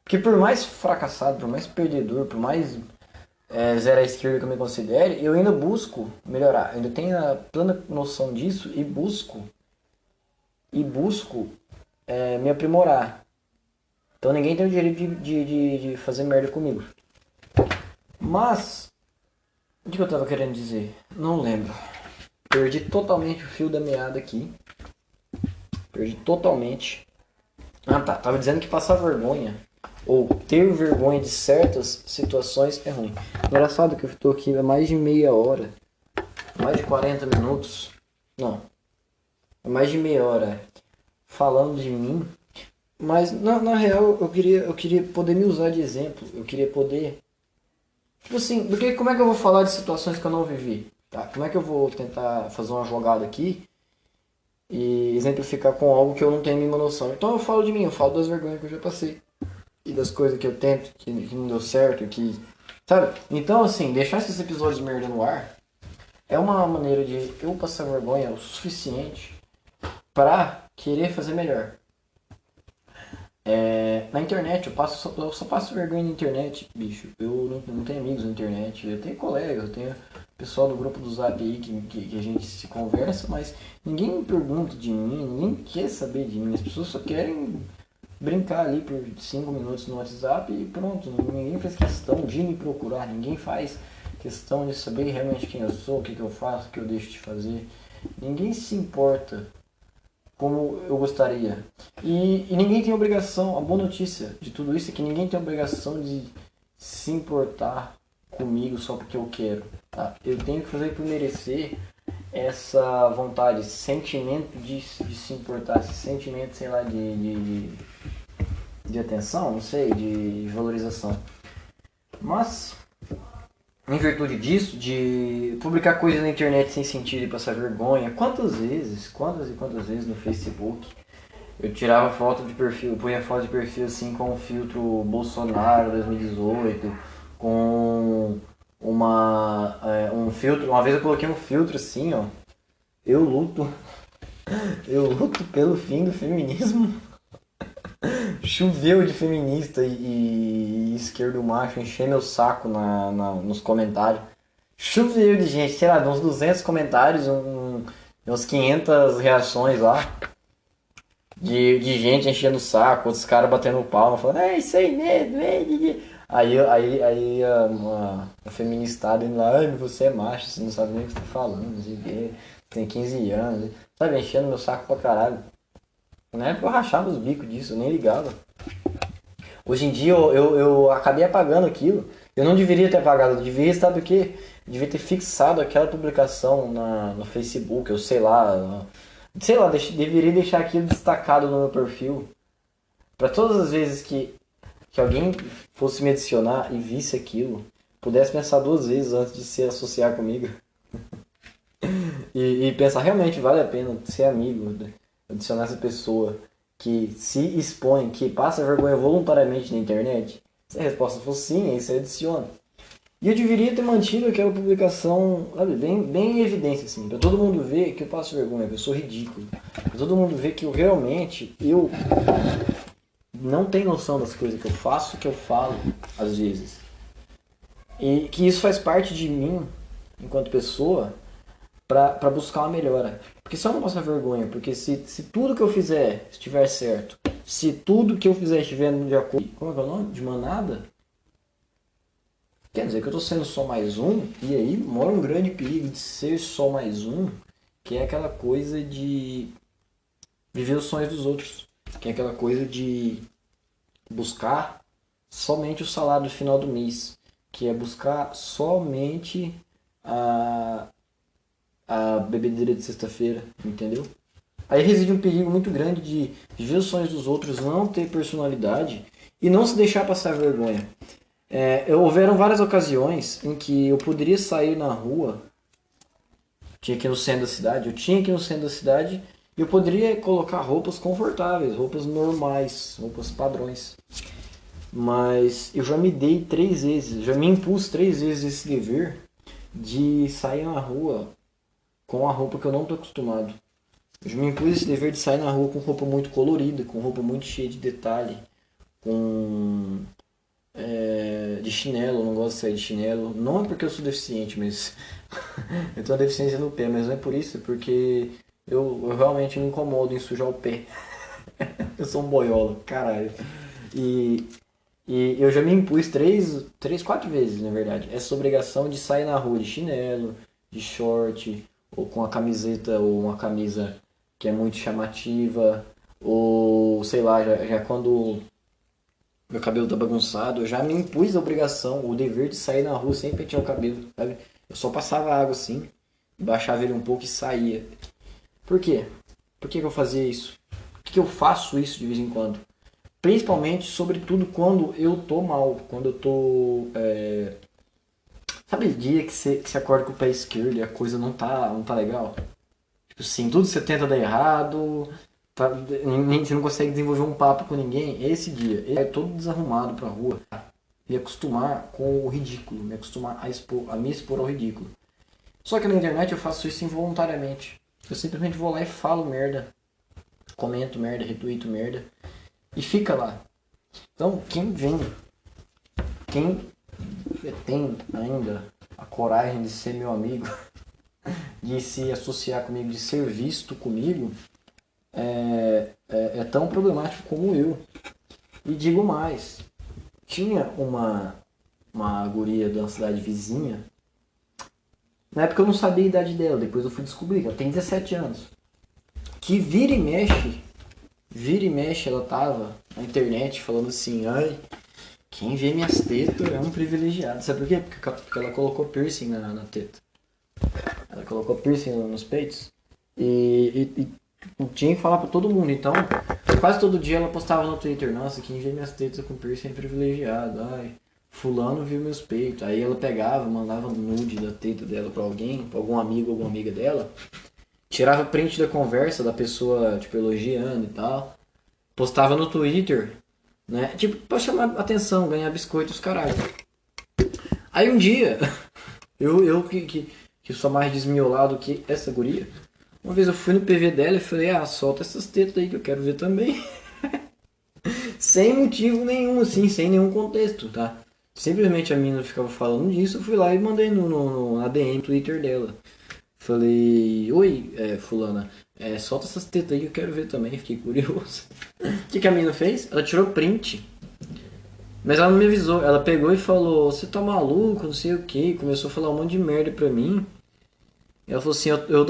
Porque por mais fracassado, por mais perdedor, por mais zero à esquerda que eu me considere, eu ainda busco melhorar. Eu ainda tenho a plena noção disso e busco me aprimorar. Então ninguém tem o direito de fazer merda comigo. Mas, o que eu tava querendo dizer? Não lembro. Perdi totalmente o fio da meada aqui. Perdi totalmente. Ah tá, tava dizendo que passar vergonha ou ter vergonha de certas situações é ruim. Engraçado que eu tô aqui há mais de meia hora, mais de 40 minutos, não, mais de meia hora falando de mim, mas na real eu queria poder me usar de exemplo, eu queria poder, tipo assim, porque como é que eu vou falar de situações que eu não vivi, tá? Como é que eu vou tentar fazer uma jogada aqui e exemplificar com algo que eu não tenho nenhuma noção? Então eu falo de mim, eu falo das vergonhas que eu já passei e das coisas que eu tento, que não deu certo, que. Sabe? Então, assim, deixar esses episódios merda no ar é uma maneira de eu passar vergonha o suficiente pra querer fazer melhor. Na internet, eu só passo vergonha na internet, bicho. Eu não tenho amigos na internet, eu tenho colegas, eu tenho pessoal do grupo do Zap aí que a gente se conversa, mas ninguém me pergunta de mim, ninguém quer saber de mim, as pessoas só querem brincar ali por 5 minutos no WhatsApp e pronto. Ninguém faz questão de me procurar, ninguém faz questão de saber realmente quem eu sou, o que eu faço, o que eu deixo de fazer. Ninguém se importa como eu gostaria. E ninguém tem obrigação, a boa notícia de tudo isso é que ninguém tem obrigação de se importar comigo só porque eu quero. Tá? Eu tenho que fazer por merecer essa vontade, esse sentimento de se importar, esse sentimento, sei lá, de atenção, não sei, de valorização. Mas, em virtude disso, de publicar coisas na internet sem sentido e passar vergonha, quantas e quantas vezes no Facebook eu tirava foto de perfil, punha foto de perfil assim com o filtro Bolsonaro 2018, com um filtro, uma vez eu coloquei um filtro assim, ó, eu luto, eu luto pelo fim do feminismo. Choveu de feminista e esquerdo macho encher meu saco nos comentários. Choveu de gente, sei lá, uns 200 comentários, uns 500 reações lá. De gente enchendo o saco, outros caras batendo palma, falando, é isso aí mesmo, Aí a feministada indo lá, ai, você é macho, você não sabe nem o que você tá falando, não sei o quê, tem 15 anos, sabe, enchendo meu saco pra caralho. Na época eu rachava os bicos disso, eu nem ligava. Hoje em dia eu acabei apagando aquilo. Eu não deveria ter apagado, eu deveria, sabe o quê? Eu devia ter fixado aquela publicação no Facebook, eu sei lá. Sei lá, deveria deixar aquilo destacado no meu perfil. Para todas as vezes que alguém fosse me adicionar e visse aquilo, pudesse pensar duas vezes antes de se associar comigo. E pensar, realmente vale a pena ser amigo, né? Adicionar essa pessoa que se expõe, que passa vergonha voluntariamente na internet? Se a resposta for sim, aí você adiciona. E eu deveria ter mantido aquela publicação, sabe, bem em evidência, assim, pra todo mundo ver que eu passo vergonha, que eu sou ridículo. Pra todo mundo ver que eu não tenho noção das coisas que eu faço, que eu falo, às vezes. E que isso faz parte de mim, enquanto pessoa, pra buscar uma melhora. Porque se eu não passar vergonha, porque se tudo que eu fizer estiver certo, se tudo que eu fizer estiver de acordo, como é que é o nome? De manada? Quer dizer que eu tô sendo só mais um, e aí mora um grande perigo de ser só mais um, que é aquela coisa de viver os sonhos dos outros, que é aquela coisa de buscar somente o salário no final do mês, que é buscar somente a bebedeira de sexta-feira, entendeu? Aí reside um perigo muito grande de viver os sonhos dos outros, não ter personalidade e não se deixar passar vergonha. Houveram várias ocasiões em que eu poderia sair na rua tinha que ir no centro da cidade, eu tinha que ir no centro da cidade e eu poderia colocar roupas confortáveis, roupas normais, roupas padrões. Mas eu já me dei 3 vezes, já me impus 3 vezes esse dever de sair na rua com a roupa que eu não tô acostumado. Eu já me impus esse dever de sair na rua com roupa muito colorida, com roupa muito cheia de detalhe, com de chinelo, eu não gosto de sair de chinelo. Não é porque eu sou deficiente, mas eu tenho uma deficiência no pé, mas não é por isso, é porque eu realmente me incomodo em sujar o pé. Eu sou um boiola, caralho. E, e eu já me impus 4 vezes, na verdade, essa obrigação de sair na rua de chinelo, de short, ou com a camiseta ou uma camisa que é muito chamativa, ou sei lá, já quando meu cabelo tá bagunçado, eu já me impus a obrigação, o dever de sair na rua sem pentear o cabelo, sabe? Eu só passava água assim, baixava ele um pouco e saía. Por quê? Por que eu fazia isso? Por que eu faço isso de vez em quando? Principalmente, sobretudo, quando eu tô mal, quando eu tô... Sabe o dia que você acorda com o pé esquerdo e a coisa não tá legal? Tipo assim, tudo você tenta dar errado, você não consegue desenvolver um papo com ninguém. Esse dia, ele é todo desarrumado pra rua. Me acostumar com o ridículo, me acostumar a me expor ao ridículo. Só que na internet eu faço isso involuntariamente. Eu simplesmente vou lá e falo merda, comento merda, retuito merda e fica lá. Então, quem tem ainda a coragem de ser meu amigo, de se associar comigo, de ser visto comigo, é tão problemático como eu. E digo mais, tinha uma guria da cidade vizinha, na época eu não sabia a idade dela, depois eu fui descobrir que ela tem 17 anos, que vira e mexe ela tava na internet falando assim, ai, quem vê minhas tetas é um privilegiado. Sabe por quê? Porque ela colocou piercing na teta. Ela colocou piercing nos peitos. E tinha que falar pra todo mundo. Então, quase todo dia ela postava no Twitter, nossa, quem vê minhas tetas com piercing é privilegiado. Ai, fulano viu meus peitos. Aí ela pegava, mandava nude da teta dela pra alguém, pra algum amigo, alguma amiga dela. Tirava print da conversa da pessoa, tipo, elogiando e tal. Postava no Twitter, né? Tipo, pra chamar atenção, ganhar biscoito os caralho. Aí um dia, eu que sou mais desmiolado que essa guria, uma vez eu fui no PV dela e falei, solta essas tetas aí que eu quero ver também. Sem motivo nenhum, assim, sem nenhum contexto, tá? Simplesmente a mina ficava falando disso, eu fui lá e mandei no ADM Twitter dela. Falei, oi, fulana, solta essas tetas aí que eu quero ver também, fiquei curioso. O que a mina fez? Ela tirou print. Mas ela não me avisou, ela pegou e falou, você tá maluco, não sei o que, começou a falar um monte de merda pra mim. Ela falou assim, eu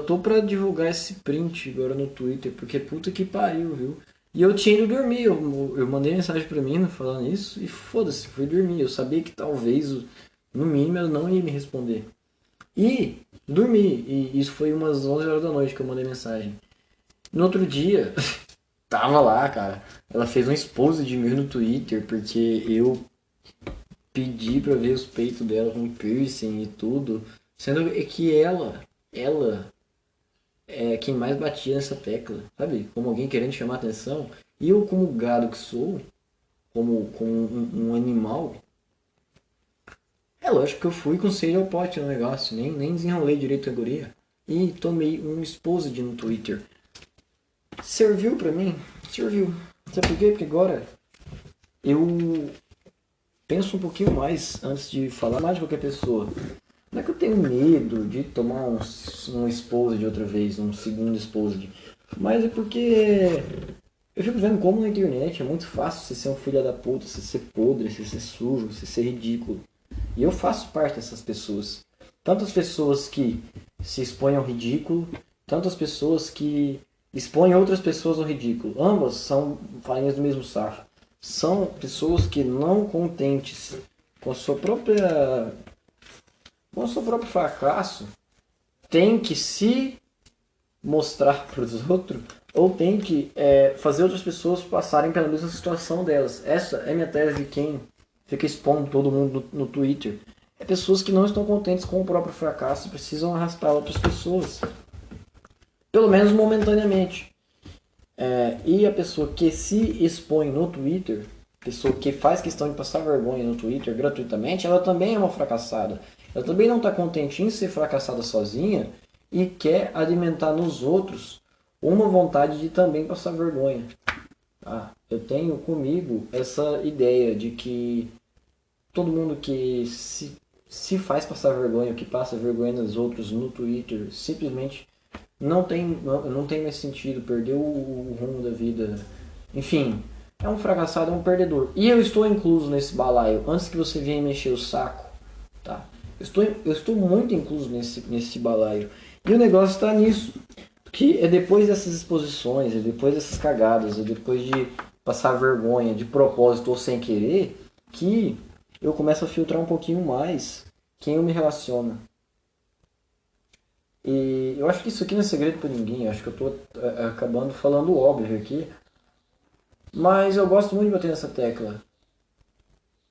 tô pra divulgar esse print agora no Twitter, porque puta que pariu, viu? E eu tinha ido dormir, eu mandei mensagem pra mina falando isso e foda-se, fui dormir. Eu sabia que talvez, no mínimo, ela não ia me responder. E dormi, e isso foi umas 11 horas da noite que eu mandei mensagem. No outro dia, tava lá, cara. Ela fez um expose de mim no Twitter, porque eu pedi pra ver os peitos dela com piercing e tudo. Sendo que ela é quem mais batia nessa tecla, sabe? Como alguém querendo chamar atenção. E eu, como gado que sou, como um animal, é lógico que eu fui com sede ao pote no negócio, nem desenrolei direito a guria. E tomei um exposed no Twitter. Serviu pra mim? Serviu. Sabe por quê? Porque agora eu penso um pouquinho mais antes de falar mais de qualquer pessoa. Não é que eu tenho medo de tomar um exposed outra vez, um segundo exposed. Mas é porque eu fico vendo como na internet é muito fácil você ser um filho da puta, você ser podre, você ser sujo, você ser ridículo. E eu faço parte dessas pessoas. Tantas pessoas que se expõem ao ridículo, tantas pessoas que expõem outras pessoas ao ridículo. Ambas são farinhas do mesmo saco. São pessoas que não contentes com o seu próprio fracasso, têm que se mostrar para os outros ou tem que fazer outras pessoas passarem pela mesma situação delas. Essa é minha tese de quem fica expondo todo mundo no Twitter. é pessoas que não estão contentes com o próprio fracasso e precisam arrastar outras pessoas. Pelo menos momentaneamente. E a pessoa que se expõe no Twitter, pessoa que faz questão de passar vergonha no Twitter gratuitamente, ela também é uma fracassada. Ela também não está contente em ser fracassada sozinha e quer alimentar nos outros uma vontade de também passar vergonha. Eu tenho comigo essa ideia de que todo mundo que se faz passar vergonha, que passa vergonha nos outros no Twitter, simplesmente não tem mais sentido, perdeu o rumo da vida. Enfim, é um fracassado, é um perdedor. E eu estou incluso nesse balaio, antes que você venha mexer o saco, tá? Eu estou muito incluso nesse balaio. E o negócio está nisso. Que é depois dessas exposições, é depois dessas cagadas, é depois de passar vergonha de propósito ou sem querer, que eu começo a filtrar um pouquinho mais quem eu me relaciono. E eu acho que isso aqui não é segredo pra ninguém, eu acho que eu tô acabando falando óbvio aqui. Mas eu gosto muito de bater nessa tecla,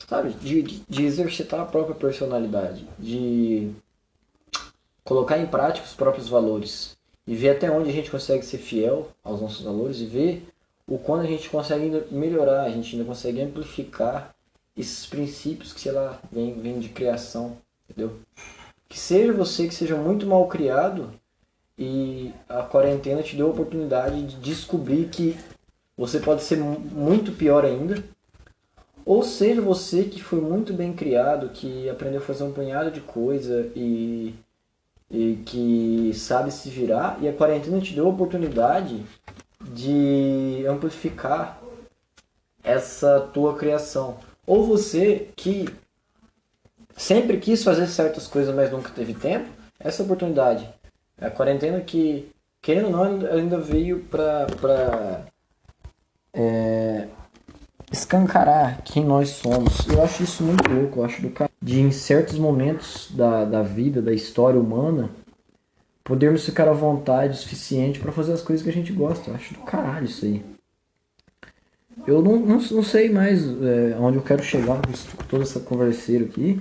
sabe? De exercitar a própria personalidade, de colocar em prática os próprios valores e ver até onde a gente consegue ser fiel aos nossos valores e ver o quanto a gente consegue ainda melhorar, a gente ainda consegue amplificar esses princípios que, sei lá, vem de criação, entendeu? Que seja você que seja muito mal criado e a quarentena te deu a oportunidade de descobrir que você pode ser muito pior ainda, ou seja você que foi muito bem criado, que aprendeu a fazer um punhado de coisa e que sabe se virar, e a quarentena te deu a oportunidade de amplificar essa tua criação. Ou você que sempre quis fazer certas coisas, mas nunca teve tempo, essa oportunidade. A quarentena que, querendo ou não, ainda veio pra escancarar quem nós somos. Eu acho isso muito louco, eu acho do cara. De em certos momentos da vida, da história humana, podermos ficar à vontade o suficiente para fazer as coisas que a gente gosta. Eu acho do caralho isso aí. Eu não sei mais onde eu quero chegar com toda essa converseira aqui,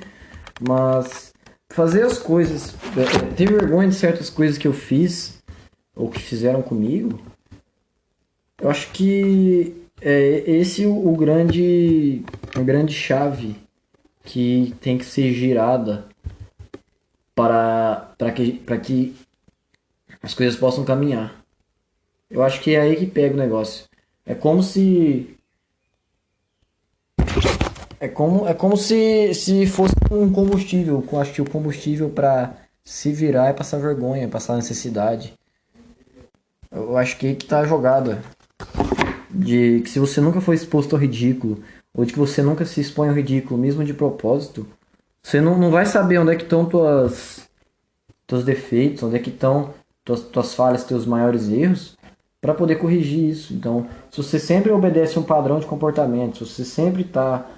mas fazer as coisas, ter vergonha de certas coisas que eu fiz ou que fizeram comigo, eu acho que é esse a grande chave que tem que ser girada para que as coisas possam caminhar. Eu acho que é aí que pega o negócio. É como se se fosse um combustível. Eu acho que o combustível para se virar é passar vergonha, é passar necessidade. Eu acho que aí que tá a jogada. De que se você nunca foi exposto ao ridículo, ou de que você nunca se expõe ao ridículo, mesmo de propósito, você não vai saber onde é que estão teus defeitos, onde é que estão tuas falhas, teus maiores erros, para poder corrigir isso. Então, se você sempre obedece um padrão de comportamento, se você sempre está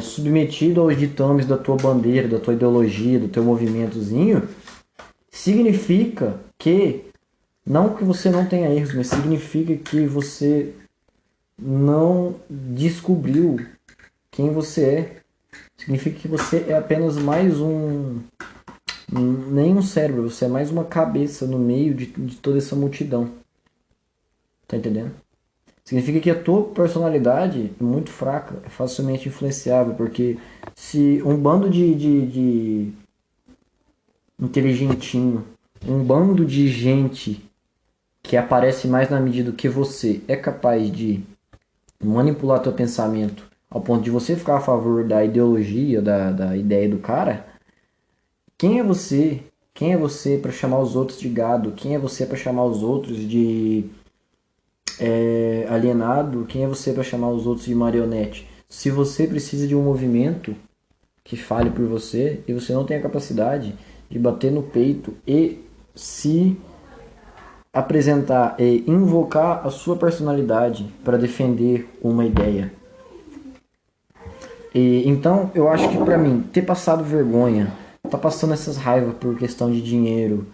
submetido aos ditames da tua bandeira, da tua ideologia, do teu movimentozinho, significa que, não que você não tenha erros, mas significa que você não descobriu quem você é. Significa que você é apenas mais nem um cérebro, você é mais uma cabeça no meio de toda essa multidão. Tá entendendo? Significa que a tua personalidade é muito fraca, é facilmente influenciável, porque se um bando de inteligentinho, um bando de gente que aparece mais na medida que você é capaz de manipular teu pensamento ao ponto de você ficar a favor da ideologia, da ideia do cara, quem é você? Quem é você para chamar os outros de gado? Quem é você para chamar os outros de alienado? Quem é você para chamar os outros de marionete? Se você precisa de um movimento que fale por você e você não tem a capacidade de bater no peito e se apresentar e invocar a sua personalidade para defender uma ideia. Então eu acho que para mim ter passado vergonha, tá passando essas raivas por questão de dinheiro,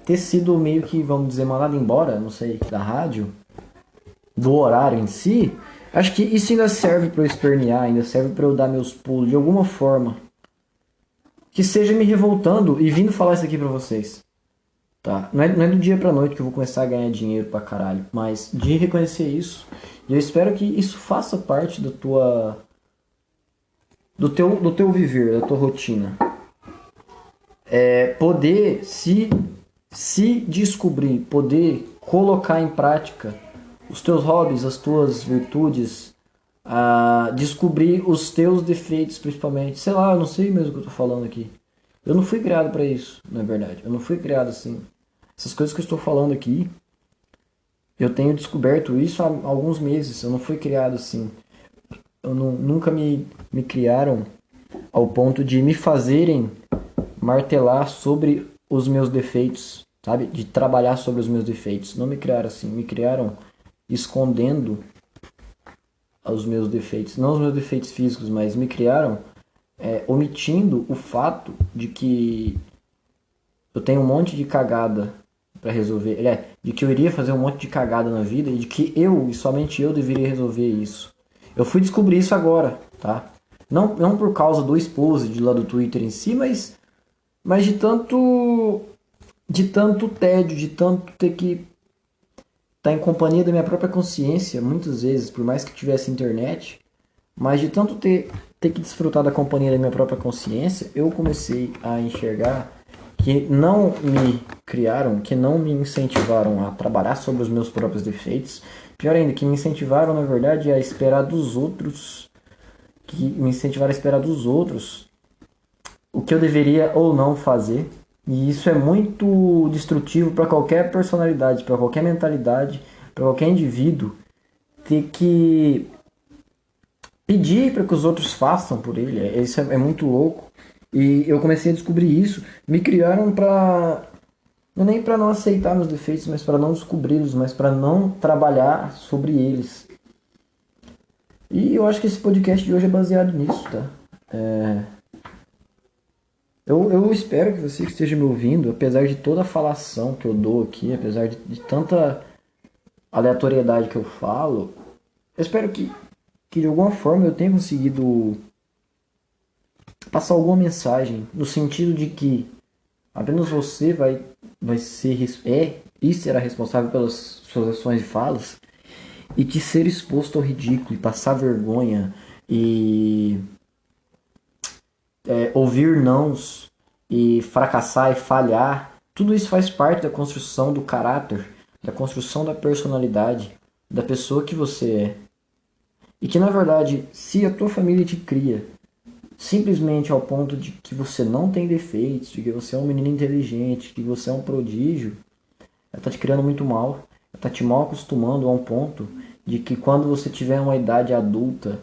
ter sido meio que, vamos dizer, mandado embora, não sei, da rádio, do horário em si, Acho que isso ainda serve para eu espernear, ainda serve para eu dar meus pulos de alguma forma. Que seja me revoltando e vindo falar isso aqui pra vocês. Tá? Não é do dia pra noite que eu vou começar a ganhar dinheiro pra caralho. Mas de reconhecer isso. E eu espero que isso faça parte da tua. Do teu viver, da tua rotina. Poder se descobrir, poder colocar em prática os teus hobbies, as tuas virtudes, descobrir os teus defeitos principalmente. Sei lá, eu não sei mesmo o que eu tô falando aqui. Eu não fui criado pra isso, na verdade. Eu não fui criado assim. Essas coisas que eu estou falando aqui, eu tenho descoberto isso há alguns meses. Eu não fui criado assim. Nunca me criaram ao ponto de me fazerem martelar sobre os meus defeitos, sabe? De trabalhar sobre os meus defeitos. Não me criaram assim. Me criaram escondendo os meus defeitos. Não os meus defeitos físicos, mas me criaram omitindo o fato de que eu tenho um monte de cagada para resolver. De que eu iria fazer um monte de cagada na vida e de que eu, e somente eu, deveria resolver isso. Eu fui descobrir isso agora, tá? Não por causa do expose de lá do Twitter em si, mas de tanto tédio, de tanto ter que estar em companhia da minha própria consciência, muitas vezes, por mais que tivesse internet, mas de tanto ter que desfrutar da companhia da minha própria consciência, eu comecei a enxergar que não me criaram, que não me incentivaram a trabalhar sobre os meus próprios defeitos. Pior ainda, que me incentivaram, na verdade, a esperar dos outros, o que eu deveria ou não fazer. E isso é muito destrutivo para qualquer personalidade, para qualquer mentalidade, para qualquer indivíduo ter que pedir para que os outros façam por ele. Isso é muito louco. E eu comecei a descobrir isso. Me criaram para não é nem para não aceitar meus defeitos, mas para não descobri-los, mas para não trabalhar sobre eles. E eu acho que esse podcast de hoje é baseado nisso, tá? Eu espero que você que esteja me ouvindo, apesar de toda a falação que eu dou aqui, apesar de tanta aleatoriedade que eu falo, eu espero que de alguma forma eu tenha conseguido passar alguma mensagem no sentido de que apenas você vai ser e será responsável pelas suas ações e falas, e que ser exposto ao ridículo e passar vergonha e ouvir nãos e fracassar e falhar, tudo isso faz parte da construção do caráter, da construção da personalidade, da pessoa que você é. E que na verdade, se a tua família te cria simplesmente ao ponto de que você não tem defeitos, de que você é um menino inteligente, que você é um prodígio, ela tá te criando muito mal, ela tá te mal acostumando a um ponto de que quando você tiver uma idade adulta,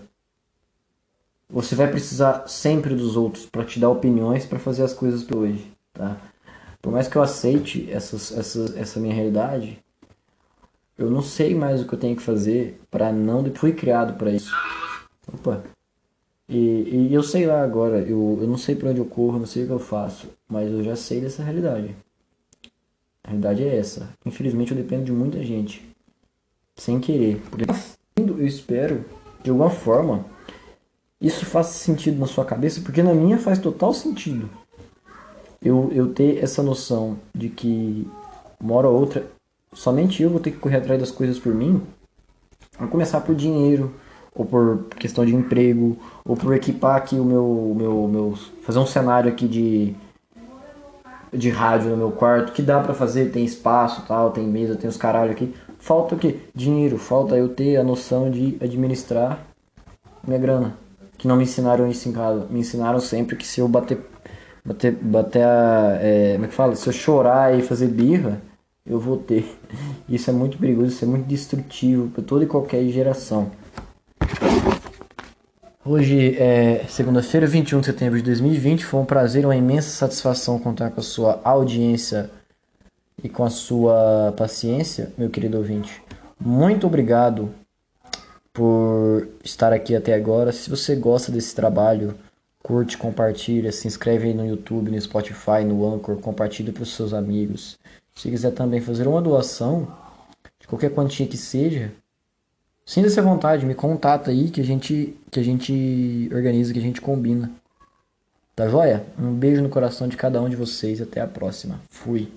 você vai precisar sempre dos outros para te dar opiniões para fazer as coisas por hoje, tá? Por mais que eu aceite essa minha realidade, eu não sei mais o que eu tenho que fazer para não... Fui criado para isso. Opa. E eu sei lá agora, eu não sei para onde eu corro, não sei o que eu faço, mas eu já sei dessa realidade. A realidade é essa. Infelizmente eu dependo de muita gente, sem querer. Eu espero, de alguma forma, isso faça sentido na sua cabeça, porque na minha faz total sentido. Eu ter essa noção de que uma hora ou outra, somente eu vou ter que correr atrás das coisas por mim, a começar por dinheiro, ou por questão de emprego, ou por equipar aqui o meu fazer um cenário aqui de rádio no meu quarto, que dá pra fazer, tem espaço, tal, tem mesa, tem os caralho aqui. Falta o quê? Dinheiro, falta eu ter a noção de administrar minha grana, que não me ensinaram isso em casa. Me ensinaram sempre que se eu bater como é que fala? Se eu chorar e fazer birra, eu vou ter. Isso é muito perigoso, isso é muito destrutivo para toda e qualquer geração. Hoje é segunda-feira, 21 de setembro de 2020. Foi um prazer, uma imensa satisfação contar com a sua audiência e com a sua paciência, meu querido ouvinte. Muito obrigado por estar aqui até agora. Se você gosta desse trabalho, curte, compartilha, se inscreve aí no YouTube, no Spotify, no Anchor, compartilha para os seus amigos. Se quiser também fazer uma doação, de qualquer quantia que seja, Sinta-se à vontade, me contata aí que a gente organiza, que a gente combina. Tá joia? Um beijo no coração de cada um de vocês e até a próxima. Fui.